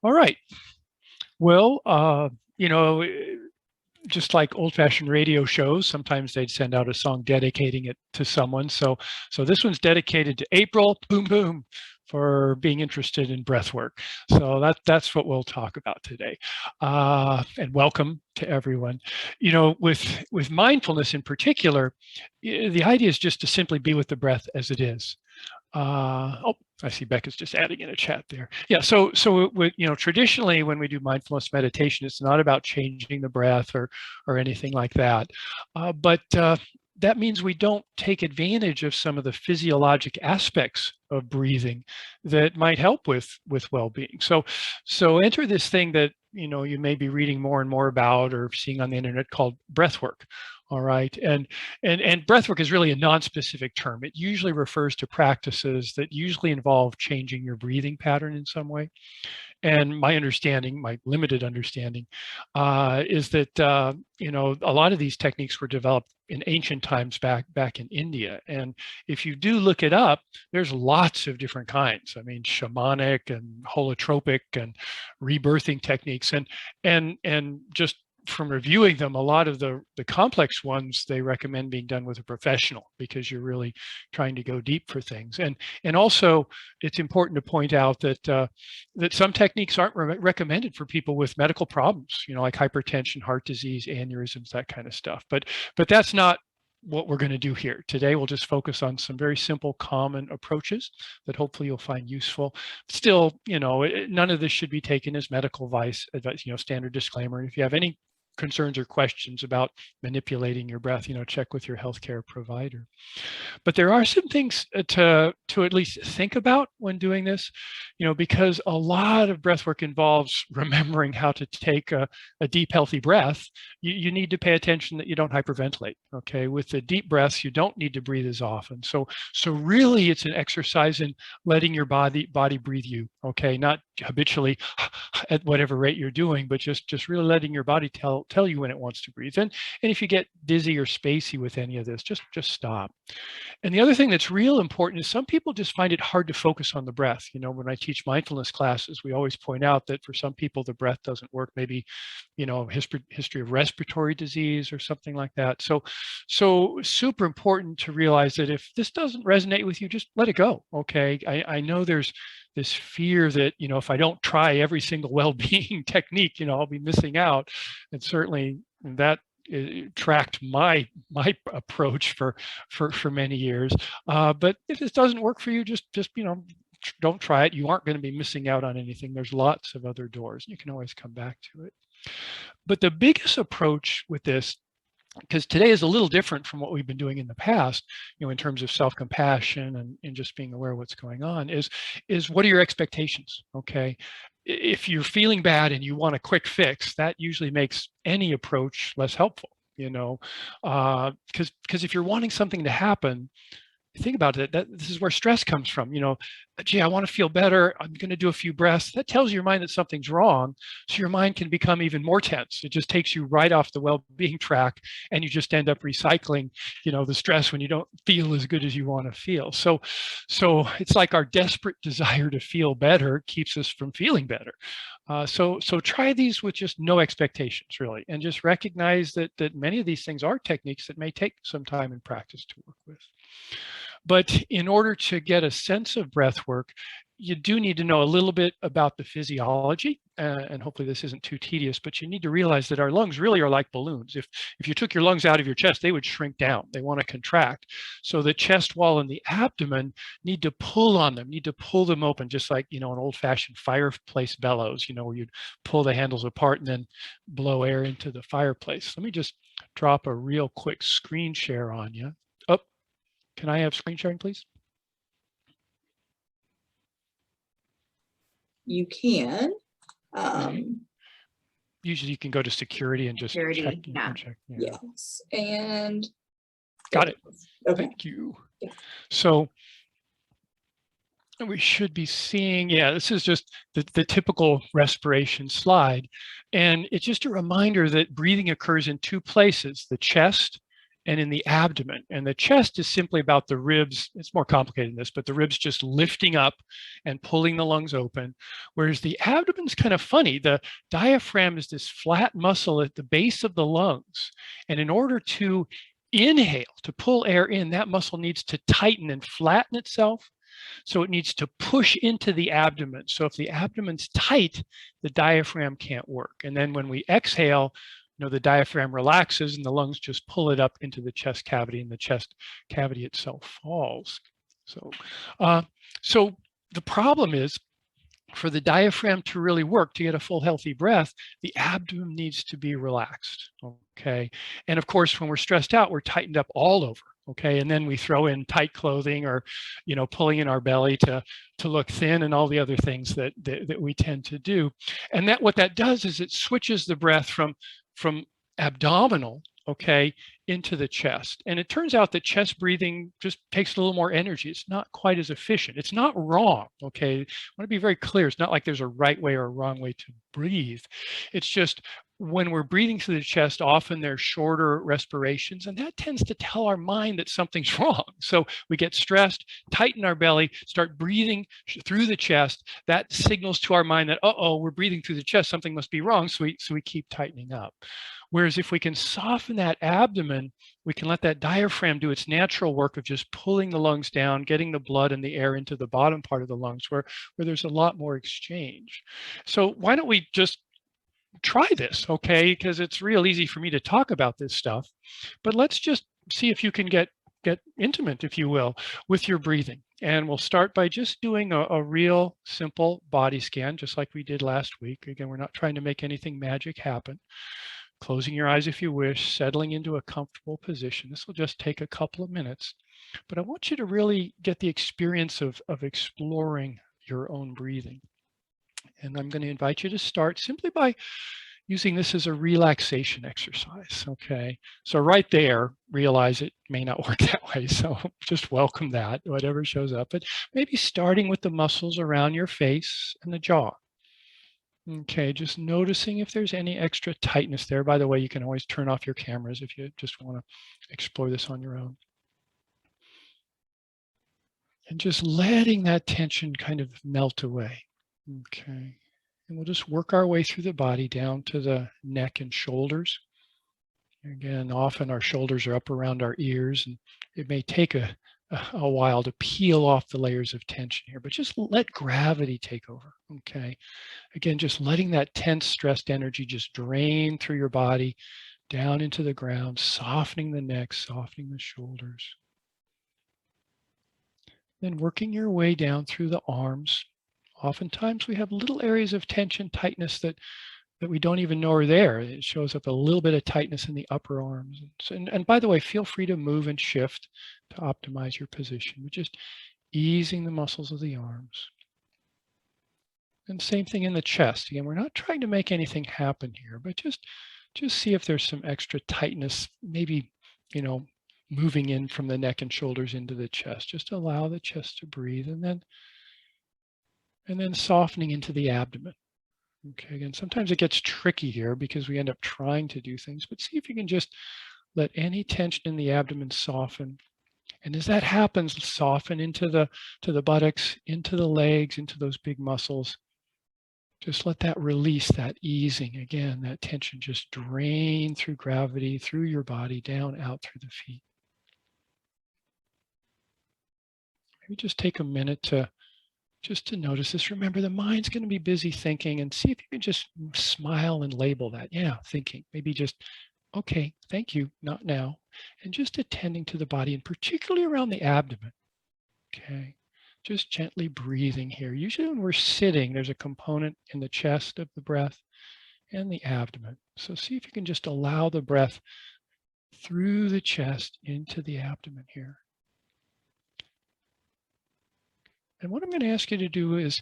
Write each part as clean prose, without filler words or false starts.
All right. Well, you know, just like old-fashioned radio shows, sometimes they'd send out a song dedicating it to someone. So this one's dedicated to April, boom, boom, for being interested in breath work. So that's what we'll talk about today. And welcome to everyone. You know, with mindfulness in particular, the idea is just to simply be with the breath as it is. Oh, I see Becca's just adding in a chat there. Yeah, so you know, traditionally when we do mindfulness meditation, it's not about changing the breath or anything like that, but that means we don't take advantage of some of the physiologic aspects of breathing that might help with well-being. So enter this thing that you know you may be reading more and more about or seeing on the internet called breath work. All right, and breathwork is really a non-specific term. It usually refers to practices that usually involve changing your breathing pattern in some way. And my understanding, my limited understanding, is that you know a lot of these techniques were developed in ancient times back in India. And if you do look it up, there's lots of different kinds. I mean, shamanic and holotropic and rebirthing techniques, and just from reviewing them, a lot of the complex ones they recommend being done with a professional because you're really trying to go deep for things. And also it's important to point out that that some techniques aren't recommended for people with medical problems, you know, like hypertension, heart disease, aneurysms, that kind of stuff. But that's not what we're going to do here. Today, we'll just focus on some very simple, common approaches that hopefully you'll find useful. Still, you know, none of this should be taken as medical advice, you know, standard disclaimer. And if you have any concerns or questions about manipulating your breath, you know, check with your healthcare provider. But there are some things to at least think about when doing this, you know, because a lot of breath work involves remembering how to take a deep, healthy breath. You need to pay attention that you don't hyperventilate. Okay, with the deep breaths, you don't need to breathe as often. So really, it's an exercise in letting your body breathe you. Okay, not habitually at whatever rate you're doing, but just really letting your body tell you when it wants to breathe. And if you get dizzy or spacey with any of this, just stop. And the other thing that's real important is some people just find it hard to focus on the breath. You know, when I teach mindfulness classes, we always point out that for some people the breath doesn't work. Maybe, you know, history of respiratory disease or something like that. So super important to realize that if this doesn't resonate with you, just let it go. Okay, I know there's this fear that, you know, if I don't try every single well-being technique, you know, I'll be missing out. And certainly that tracked my approach for many years. But if this doesn't work for you, just you know, don't try it. You aren't going to be missing out on anything. There's lots of other doors. You can always come back to it. But the biggest approach with this, because today is a little different from what we've been doing in the past, you know, in terms of self-compassion and just being aware of what's going on, is what are your expectations? Okay, if you're feeling bad and you want a quick fix, that usually makes any approach less helpful, you know, because if you're wanting something to happen, think about it, that this is where stress comes from. You know, gee, I want to feel better, I'm going to do a few breaths. That tells your mind that something's wrong. So your mind can become even more tense. It just takes you right off the well-being track, and you just end up recycling, you know, the stress when you don't feel as good as you want to feel. So it's like our desperate desire to feel better keeps us from feeling better. So try these with just no expectations, really, and just recognize that many of these things are techniques that may take some time and practice to work with. But in order to get a sense of breath work, you do need to know a little bit about the physiology, and hopefully this isn't too tedious, but you need to realize that our lungs really are like balloons. If you took your lungs out of your chest, they would shrink down. They want to contract. So the chest wall and the abdomen need to pull on them, need to pull them open, just like, you know, an old-fashioned fireplace bellows, you know, where you'd pull the handles apart and then blow air into the fireplace. Let me just drop a real quick screen share on you. Oh, can I have screen sharing, please? You can. Usually you can go to security and just check. Yeah. Check, yeah. Yes, and got it. Okay. Thank you. Yeah. So we should be seeing, yeah, this is just the typical respiration slide. And it's just a reminder that breathing occurs in two places, the chest and in the abdomen. And the chest is simply about the ribs. It's more complicated than this, but the ribs just lifting up and pulling the lungs open. Whereas the abdomen's kind of funny. The diaphragm is this flat muscle at the base of the lungs. And in order to inhale, to pull air in, that muscle needs to tighten and flatten itself. So it needs to push into the abdomen. So if the abdomen's tight, the diaphragm can't work. And then when we exhale, the diaphragm relaxes and the lungs just pull it up into the chest cavity, and the chest cavity itself falls. So the problem is, for the diaphragm to really work, to get a full healthy breath, the abdomen needs to be relaxed, okay? And of course, when we're stressed out, we're tightened up all over, okay? And then we throw in tight clothing, or, pulling in our belly to look thin, and all the other things that we tend to do. And what that does is it switches the breath from abdominal, okay, into the chest. And it turns out that chest breathing just takes a little more energy. It's not quite as efficient. It's not wrong, okay? I want to be very clear. It's not like there's a right way or a wrong way to breathe. It's just when we're breathing through the chest, often there's shorter respirations, and that tends to tell our mind that something's wrong. So we get stressed, tighten our belly, start breathing through the chest. That signals to our mind that, uh-oh, we're breathing through the chest, something must be wrong, so we keep tightening up. Whereas if we can soften that abdomen, we can let that diaphragm do its natural work of just pulling the lungs down, getting the blood and the air into the bottom part of the lungs, where there's a lot more exchange. So why don't we just try this, okay? Because it's real easy for me to talk about this stuff, but let's just see if you can get intimate, if you will, with your breathing. And we'll start by just doing a real simple body scan, just like we did last week. Again, we're not trying to make anything magic happen. Closing your eyes if you wish, settling into a comfortable position. This will just take a couple of minutes, but I want you to really get the experience of exploring your own breathing. And I'm going to invite you to start simply by using this as a relaxation exercise, okay? So right there, realize it may not work that way, so just welcome that, whatever shows up. But maybe starting with the muscles around your face and the jaw. Okay, just noticing if there's any extra tightness there. By the way, you can always turn off your cameras if you just want to explore this on your own. And just letting that tension kind of melt away. Okay, and we'll just work our way through the body down to the neck and shoulders. Again, often our shoulders are up around our ears, and it may take a while to peel off the layers of tension here, but just let gravity take over, okay? Again, just letting that tense, stressed energy just drain through your body, down into the ground, softening the neck, softening the shoulders. Then working your way down through the arms. Oftentimes we have little areas of tension, tightness that we don't even know are there. It shows up a little bit of tightness in the upper arms. And by the way, feel free to move and shift to optimize your position. But just easing the muscles of the arms. And same thing in the chest. Again, we're not trying to make anything happen here, but just see if there's some extra tightness, maybe, moving in from the neck and shoulders into the chest. Just allow the chest to breathe, and then softening into the abdomen. Okay, again, sometimes it gets tricky here because we end up trying to do things, but see if you can just let any tension in the abdomen soften. And as that happens, soften into the buttocks, into the legs, into those big muscles. Just let that release, that easing. Again, that tension just drain through gravity, through your body, down, out through the feet. Maybe just take a minute to notice this. Remember, the mind's going to be busy thinking, and see if you can just smile and label that. Yeah, thinking. Maybe just, okay, thank you, not now. And just attending to the body, and particularly around the abdomen. Okay, just gently breathing here. Usually when we're sitting, there's a component in the chest of the breath and the abdomen. So see if you can just allow the breath through the chest into the abdomen here. And what I'm going to ask you to do is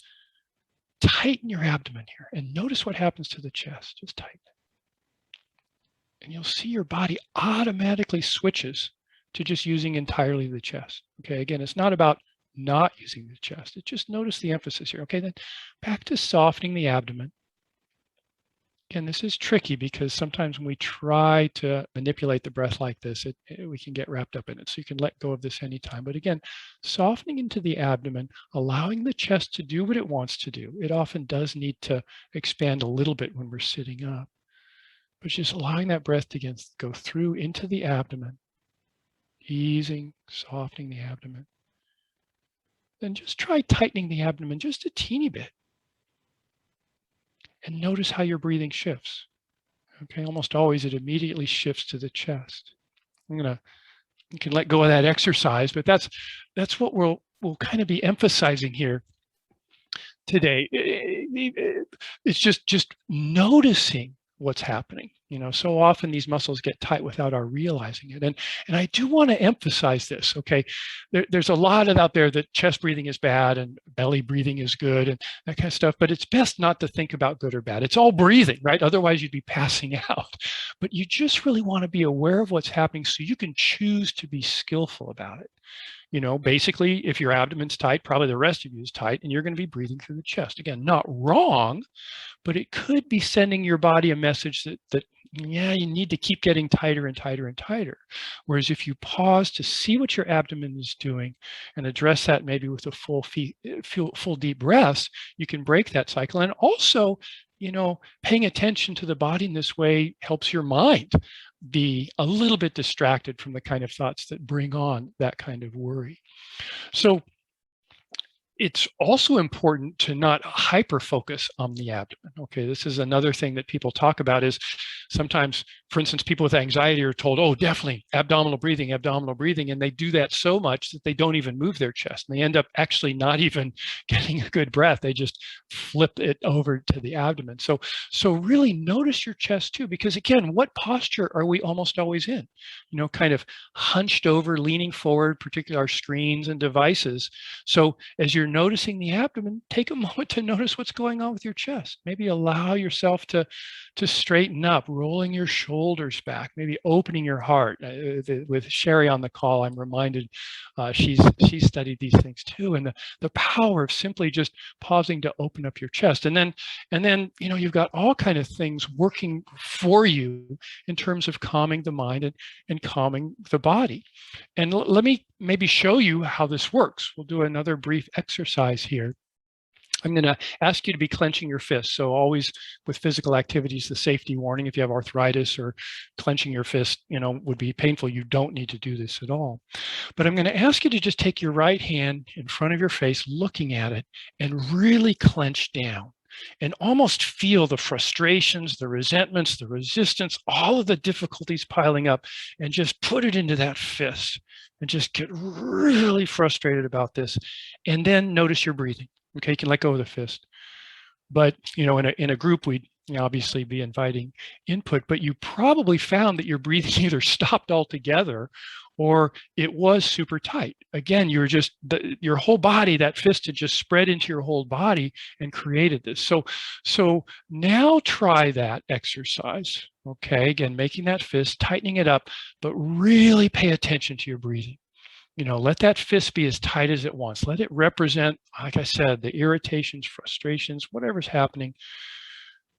tighten your abdomen here and notice what happens to the chest. Just tighten it. And you'll see your body automatically switches to just using entirely the chest. Okay, again, it's not about not using the chest. It's just notice the emphasis here. Okay, then back to softening the abdomen. Again, this is tricky because sometimes when we try to manipulate the breath like this, we can get wrapped up in it. So you can let go of this anytime. But again, softening into the abdomen, allowing the chest to do what it wants to do. It often does need to expand a little bit when we're sitting up, but just allowing that breath to go through into the abdomen, easing, softening the abdomen. Then just try tightening the abdomen just a teeny bit. And notice how your breathing shifts. Okay, almost always it immediately shifts to the chest. You can let go of that exercise, but that's what we'll kind of be emphasizing here today. It's just noticing what's happening. So often these muscles get tight without our realizing it. And I do want to emphasize this, okay? There's a lot out there that chest breathing is bad and belly breathing is good and that kind of stuff, but it's best not to think about good or bad. It's all breathing, right? Otherwise you'd be passing out. But you just really want to be aware of what's happening so you can choose to be skillful about it. Basically, if your abdomen's tight, probably the rest of you is tight, and you're going to be breathing through the chest. Again, not wrong, but it could be sending your body a message that yeah, you need to keep getting tighter and tighter and tighter. Whereas if you pause to see what your abdomen is doing and address that maybe with a full deep breaths, you can break that cycle. And also, paying attention to the body in this way helps your mind be a little bit distracted from the kind of thoughts that bring on that kind of worry. So it's also important to not hyper focus on the abdomen. Okay, this is another thing that people talk about is sometimes, for instance, people with anxiety are told, oh, definitely abdominal breathing, and they do that so much that they don't even move their chest. And they end up actually not even getting a good breath. They just flip it over to the abdomen. So really notice your chest too, because again, what posture are we almost always in? Kind of hunched over, leaning forward, particularly our screens and devices. So as you're noticing the abdomen, take a moment to notice what's going on with your chest. Maybe allow yourself to straighten up, rolling your shoulders back, maybe opening your heart. With Sherry on the call, I'm reminded she's studied these things too, and the power of simply just pausing to open up your chest. And then you've got all kind of things working for you in terms of calming the mind and calming the body. And let me maybe show you how this works. We'll do another brief exercise here. I'm going to ask you to be clenching your fists. So always with physical activities, the safety warning, if you have arthritis or clenching your fist, would be painful. You don't need to do this at all. But I'm going to ask you to just take your right hand in front of your face, looking at it, and really clench down. And almost feel the frustrations, the resentments, the resistance, all of the difficulties piling up, and just put it into that fist and just get really frustrated about this. And then notice your breathing. Okay, you can let go of the fist. But, in a group, we'd obviously be inviting input, but you probably found that your breathing either stopped altogether or it was super tight. Again, you were just, your whole body, that fist had just spread into your whole body and created this. So now try that exercise. Okay, again, making that fist, tightening it up, but really pay attention to your breathing. Let that fist be as tight as it wants. Let it represent, like I said, the irritations, frustrations, whatever's happening,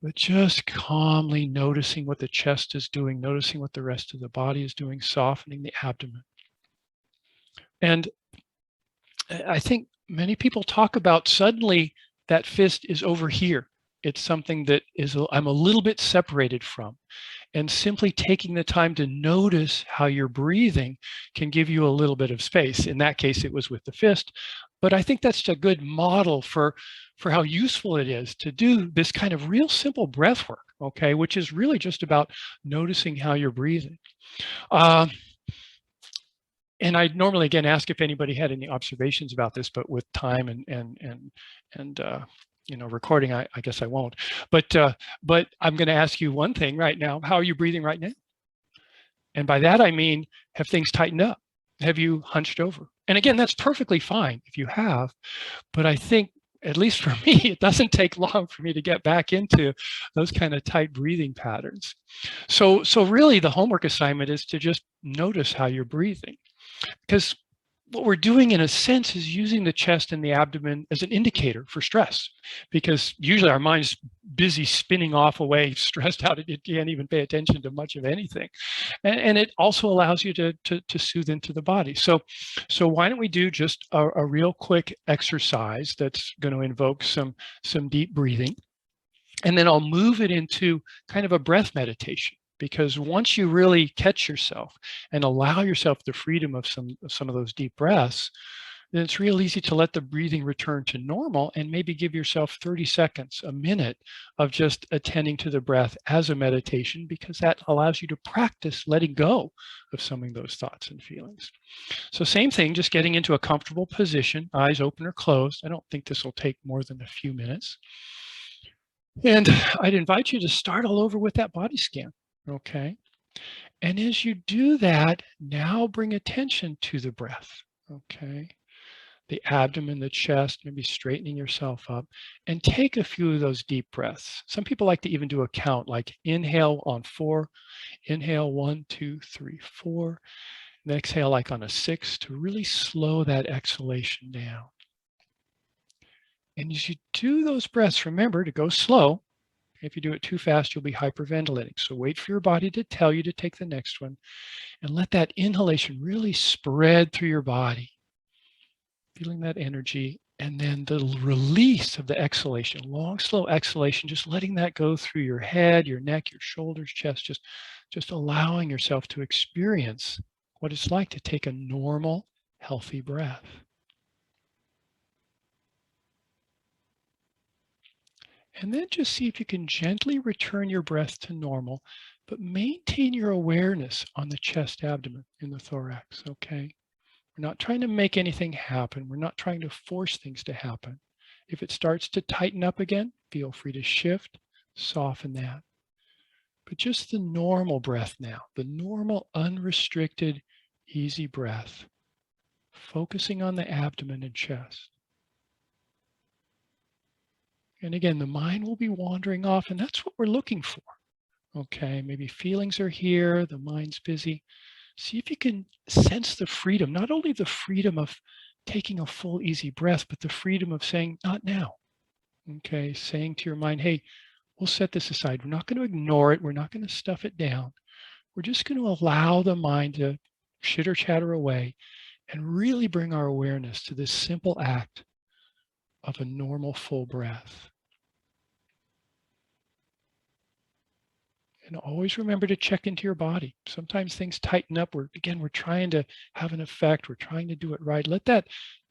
but just calmly noticing what the chest is doing, noticing what the rest of the body is doing, softening the abdomen. And I think many people talk about suddenly that fist is over here. It's something that I'm a little bit separated from. And simply taking the time to notice how you're breathing can give you a little bit of space. In that case, it was with the fist. But I think that's a good model for how useful it is to do this kind of real simple breath work, okay, which is really just about noticing how you're breathing. And I normally, again, ask if anybody had any observations about this, but with time and recording, I guess I won't. But I'm going to ask you one thing right now. How are you breathing right now? And by that, I mean, have things tightened up? Have you hunched over? And again, that's perfectly fine if you have. But I think, at least for me, it doesn't take long for me to get back into those kind of tight breathing patterns. So really, the homework assignment is to just notice how you're breathing. Because what we're doing in a sense is using the chest and the abdomen as an indicator for stress, because usually our mind's busy spinning off away, stressed out, you can't even pay attention to much of anything. And it also allows you to soothe into the body. So why don't we do just a real quick exercise that's going to invoke some deep breathing. And then I'll move it into kind of a breath meditation, because once you really catch yourself and allow yourself the freedom of some of those deep breaths, then it's real easy to let the breathing return to normal and maybe give yourself 30 seconds, a minute of just attending to the breath as a meditation, because that allows you to practice letting go of some of those thoughts and feelings. So same thing, just getting into a comfortable position, eyes open or closed. I don't think this will take more than a few minutes. And I'd invite you to start all over with that body scan, okay? And as you do that, now bring attention to the breath, okay? The abdomen, the chest, maybe straightening yourself up, and take a few of those deep breaths. Some people like to even do a count, like inhale on 4, inhale 1, 2, 3, 4, and exhale like on a 6 to really slow that exhalation down. And as you do those breaths, remember to go slow. If you do it too fast, you'll be hyperventilating. So wait for your body to tell you to take the next one, and let that inhalation really spread through your body. Feeling that energy, and then the release of the exhalation, long, slow exhalation, just letting that go through your head, your neck, your shoulders, chest, just allowing yourself to experience what it's like to take a normal, healthy breath. And then just see if you can gently return your breath to normal, but maintain your awareness on the chest, abdomen, in the thorax, okay? We're not trying to make anything happen. We're not trying to force things to happen. If it starts to tighten up again, feel free to shift, soften that. But just the normal breath now, the normal, unrestricted, easy breath, focusing on the abdomen and chest. And again, the mind will be wandering off, and that's what we're looking for. Okay, maybe feelings are here, the mind's busy. See if you can sense the freedom, not only the freedom of taking a full, easy breath, but the freedom of saying, not now. Okay, saying to your mind, hey, we'll set this aside. We're not going to ignore it. We're not going to stuff it down. We're just going to allow the mind to chitter chatter away and really bring our awareness to this simple act of a normal, full breath. And always remember to check into your body. Sometimes things tighten up. We're trying to have an effect. We're trying to do it right. Let that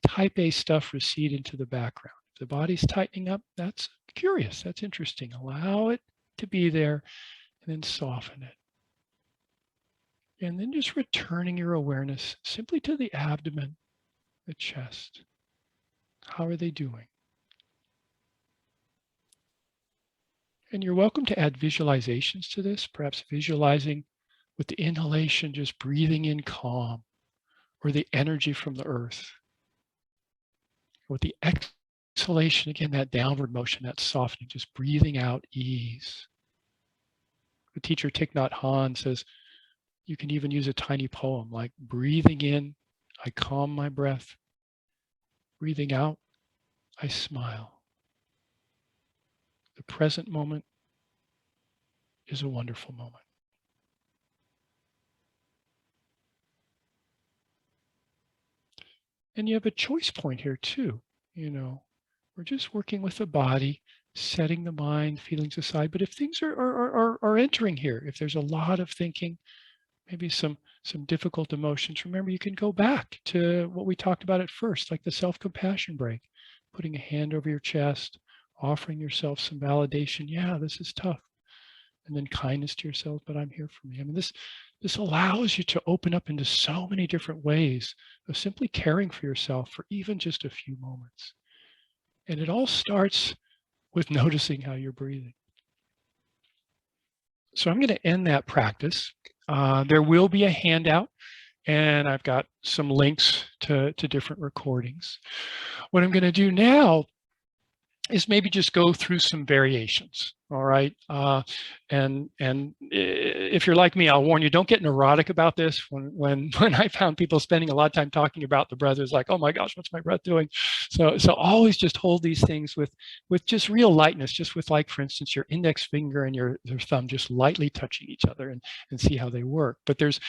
type A stuff recede into the background. If the body's tightening up, that's curious. That's interesting. Allow it to be there, and then soften it. And then just returning your awareness simply to the abdomen, the chest. How are they doing? And you're welcome to add visualizations to this, perhaps visualizing with the inhalation, just breathing in calm, or the energy from the earth. With the exhalation, again, that downward motion, that softening, just breathing out ease. The teacher Thich Nhat Hanh says, you can even use a tiny poem like breathing in, I calm my breath. Breathing out, I smile. The present moment is a wonderful moment. And you have a choice point here too. We're just working with the body, setting the mind, feelings aside. But if things are entering here, if there's a lot of thinking, maybe some difficult emotions, remember you can go back to what we talked about at first, like the self-compassion break, putting a hand over your chest, offering yourself some validation. Yeah, this is tough. And then kindness to yourself, but I'm here for me. I mean, this allows you to open up into so many different ways of simply caring for yourself for even just a few moments. And it all starts with noticing how you're breathing. So I'm going to end that practice. There will be a handout, and I've got some links to different recordings. What I'm going to do now is maybe just go through some variations. All right. And if you're like me, I'll warn you, don't get neurotic about this. When I found people spending a lot of time talking about the breath, it's like, oh my gosh, what's my breath doing? So always just hold these things with just real lightness, just with, like, for instance, your index finger and your thumb just lightly touching each other, and see how they work. But there's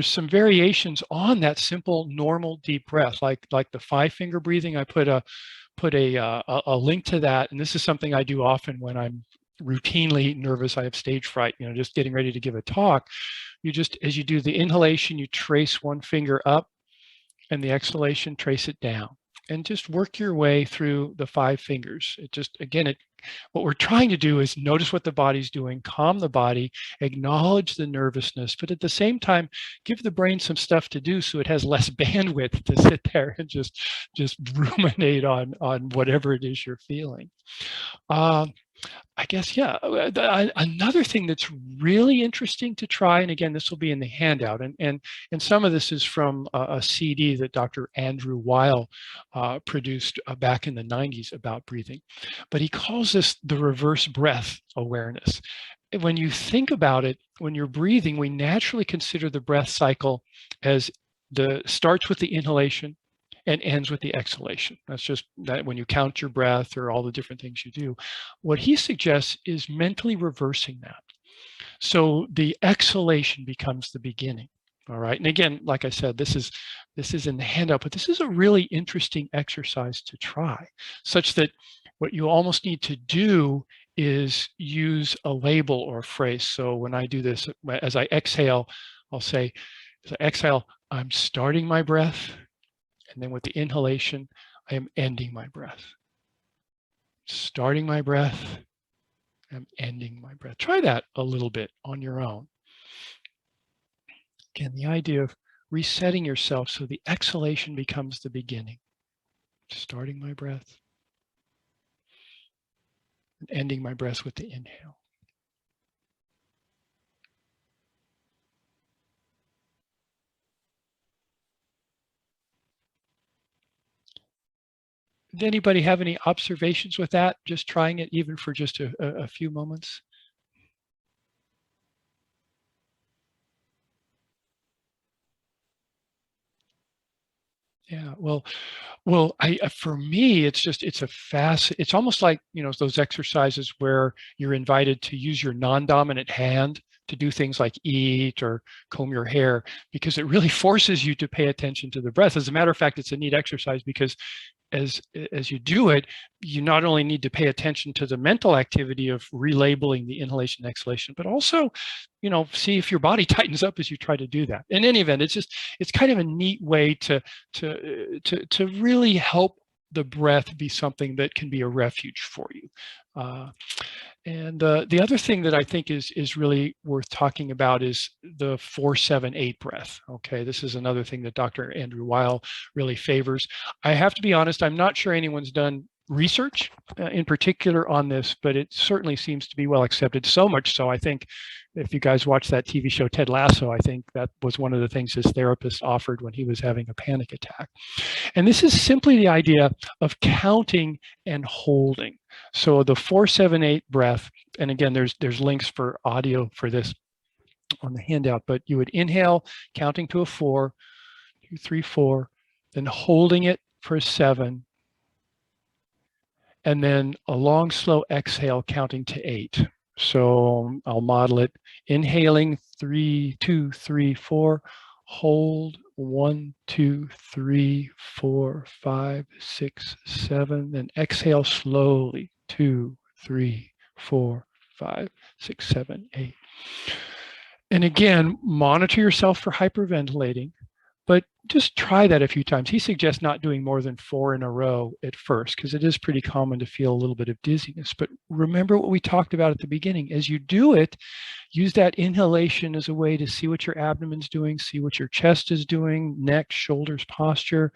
some variations on that simple, normal, deep breath, like the 5-finger breathing. I put a link to that, and this is something I do often when I'm routinely nervous. I have stage fright, just getting ready to give a talk. You just, as you do the inhalation, you trace one finger up, and the exhalation, trace it down, and just work your way through the 5 fingers. It just, again, what we're trying to do is notice what the body's doing, calm the body, acknowledge the nervousness, but at the same time, give the brain some stuff to do so it has less bandwidth to sit there and just ruminate on whatever it is you're feeling. I guess, yeah. Another thing that's really interesting to try, and again, this will be in the handout, and some of this is from a CD that Dr. Andrew Weil produced back in the 90s about breathing, but he calls this the reverse breath awareness. When you think about it, when you're breathing, we naturally consider the breath cycle as starts with the inhalation and ends with the exhalation. That's just that when you count your breath or all the different things you do. What he suggests is mentally reversing that. So the exhalation becomes the beginning. All right. And again, like I said, this is in the handout, but this is a really interesting exercise to try, such that what you almost need to do is use a label or a phrase. So when I do this, as I exhale, I'll say, as I exhale, I'm starting my breath. And then with the inhalation, I am ending my breath. Starting my breath, I'm ending my breath. Try that a little bit on your own. Again, the idea of resetting yourself so the exhalation becomes the beginning. Starting my breath, and ending my breath with the inhale. Did anybody have any observations with that? Just trying it even for just a few moments? Yeah, well, for me, it's almost like, those exercises where you're invited to use your non-dominant hand to do things like eat or comb your hair, because it really forces you to pay attention to the breath. As a matter of fact, it's a neat exercise because as you do it, you not only need to pay attention to the mental activity of relabeling the inhalation and exhalation, but also, see if your body tightens up as you try to do that. In any event, it's kind of a neat way to really help the breath be something that can be a refuge for you. And the other thing that I think is really worth talking about is the 4-7-8 breath. Okay, this is another thing that Dr. Andrew Weil really favors. I have to be honest, I'm not sure anyone's done research in particular on this, but it certainly seems to be well accepted. So much so, I think, if you guys watch that TV show Ted Lasso, I think that was one of the things his therapist offered when he was having a panic attack. And this is simply the idea of counting and holding. So the 4-7-8 breath, and again, there's links for audio for this on the handout, but you would inhale, counting to a 4, 2, 3, 4, then holding it for a 7, and then a long, slow exhale, counting to 8. So I'll model it. Inhaling 3, 2, 3, 4. Hold 1, 2, 3, 4, 5, 6, 7. Then exhale slowly. 2, 3, 4, 5, 6, 7, 8. And again, monitor yourself for hyperventilating, but just try that a few times. He suggests not doing more than 4 in a row at first, because it is pretty common to feel a little bit of dizziness. But remember what we talked about at the beginning. As you do it, use that inhalation as a way to see what your abdomen's doing, see what your chest is doing, neck, shoulders, posture.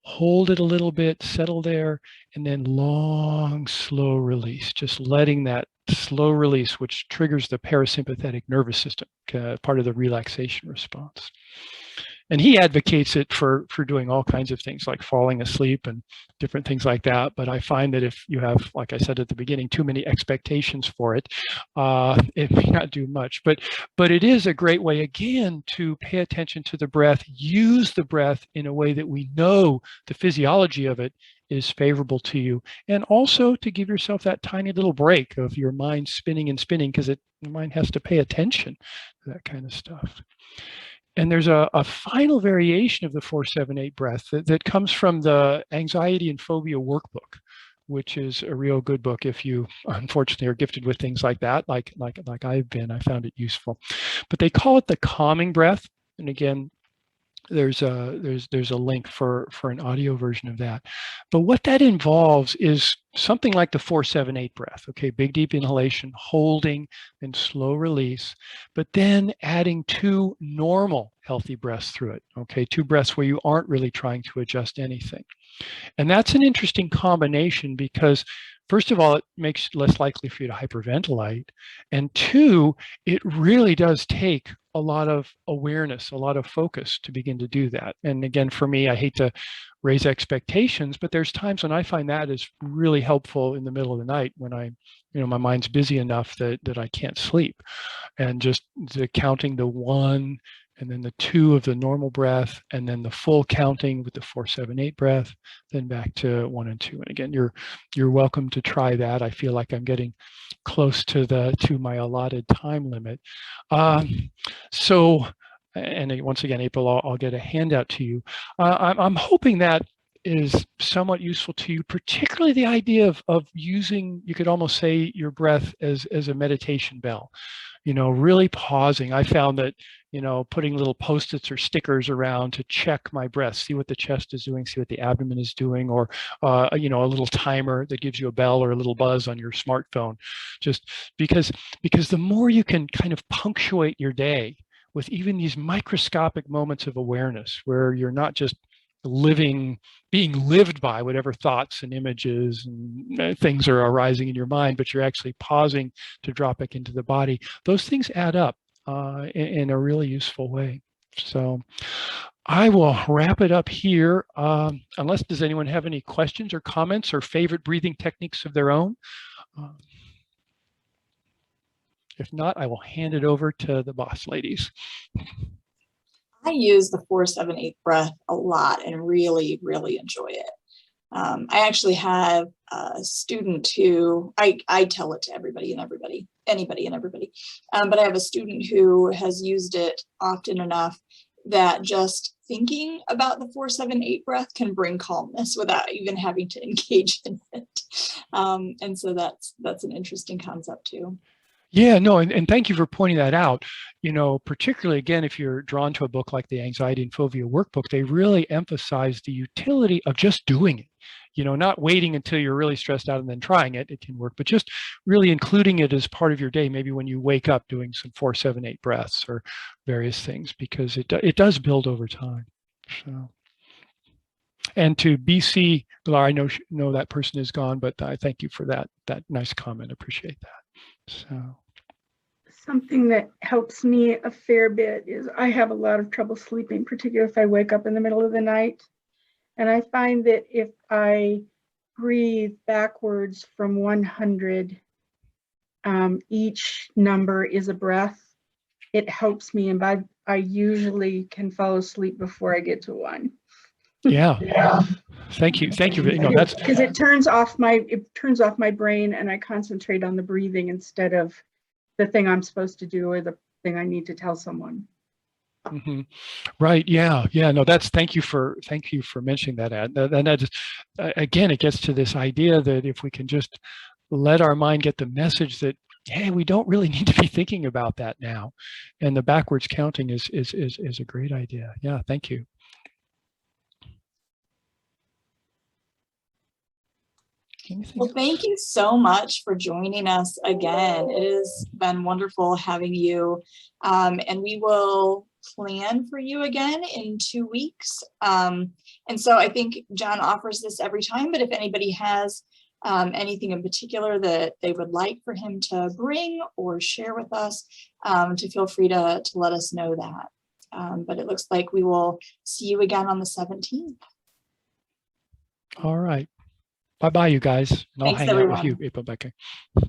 Hold it a little bit, settle there, and then long, slow release, just letting that slow release, which triggers the parasympathetic nervous system, part of the relaxation response. And he advocates it for doing all kinds of things like falling asleep and different things like that. But I find that if you have, like I said at the beginning, too many expectations for it, it may not do much. But it is a great way, again, to pay attention to the breath, use the breath in a way that we know the physiology of it is favorable to you, and also to give yourself that tiny little break of your mind spinning and spinning, because the mind has to pay attention to that kind of stuff. And there's a final variation of the 4-7-8 breath that comes from the Anxiety and Phobia Workbook, which is a real good book if you unfortunately are gifted with things like that, like I've been. I found it useful. But they call it the calming breath. And again, there's a link for an audio version of that. But what that involves is something like the 4-7-8 breath. Okay, big deep inhalation, holding, and slow release, but then adding 2 normal healthy breaths through it. Okay, 2 breaths where you aren't really trying to adjust anything. And that's an interesting combination because, first of all, it makes it less likely for you to hyperventilate. And 2, it really does take a lot of awareness, a lot of focus to begin to do that. And again, for me, I hate to raise expectations, but there's times when I find that is really helpful in the middle of the night when my mind's busy enough that I can't sleep. And just counting the 1 and then the 2 of the normal breath, and then the full counting with the 4-7-8 breath, then back to 1 and 2. And again, you're welcome to try that. I feel like I'm getting close to my allotted time limit. So, and once again, April, I'll get a handout to you. I'm hoping that is somewhat useful to you, particularly the idea of using, you could almost say, your breath as a meditation bell. Really pausing. I found that, putting little Post-its or stickers around to check my breath, see what the chest is doing, see what the abdomen is doing, or, a little timer that gives you a bell or a little buzz on your smartphone. Just because the more you can kind of punctuate your day with even these microscopic moments of awareness where you're not just being lived by whatever thoughts and images and things are arising in your mind, but you're actually pausing to drop back into the body. Those things add up in a really useful way. So I will wrap it up here. Unless does anyone have any questions or comments or favorite breathing techniques of their own? If not, I will hand it over to the boss ladies. I use the 4-7-8 breath a lot and really, really enjoy it. I actually have a student who, I tell it to anybody and everybody. But I have a student who has used it often enough that just thinking about the 4-7-8 breath can bring calmness without even having to engage in it. And so that's an interesting concept too. Yeah, no, and thank you for pointing that out. Particularly, again, if you're drawn to a book like the Anxiety and Phobia Workbook, they really emphasize the utility of just doing it. Not waiting until you're really stressed out and then trying it. It can work, but just really including it as part of your day, maybe when you wake up, doing some 4-7-8 breaths or various things, because it does build over time. So. And to BC, I know that person is gone, but I thank you for that nice comment. Appreciate that. So. Something that helps me a fair bit is I have a lot of trouble sleeping, particularly if I wake up in the middle of the night. And I find that if I breathe backwards from 100, each number is a breath, it helps me. And I usually can fall asleep before I get to 1. Yeah. Thank you. That's because it turns off my brain and I concentrate on the breathing instead of the thing I'm supposed to do or the thing I need to tell someone. Mm-hmm. Right. Yeah. No, thank you for mentioning that. And again, it gets to this idea that if we can just let our mind get the message that, hey, we don't really need to be thinking about that now, and the backwards counting is a great idea. Yeah. Thank you. Well, thank you so much for joining us again. It has been wonderful having you, and we will plan for you again in 2 weeks. And so I think John offers this every time, but if anybody has anything in particular that they would like for him to bring or share with us, to feel free to let us know that. But it looks like we will see you again on the 17th. All right. Bye-bye, you guys. And I'll Thanks, hang out with everyone. you, April Becker.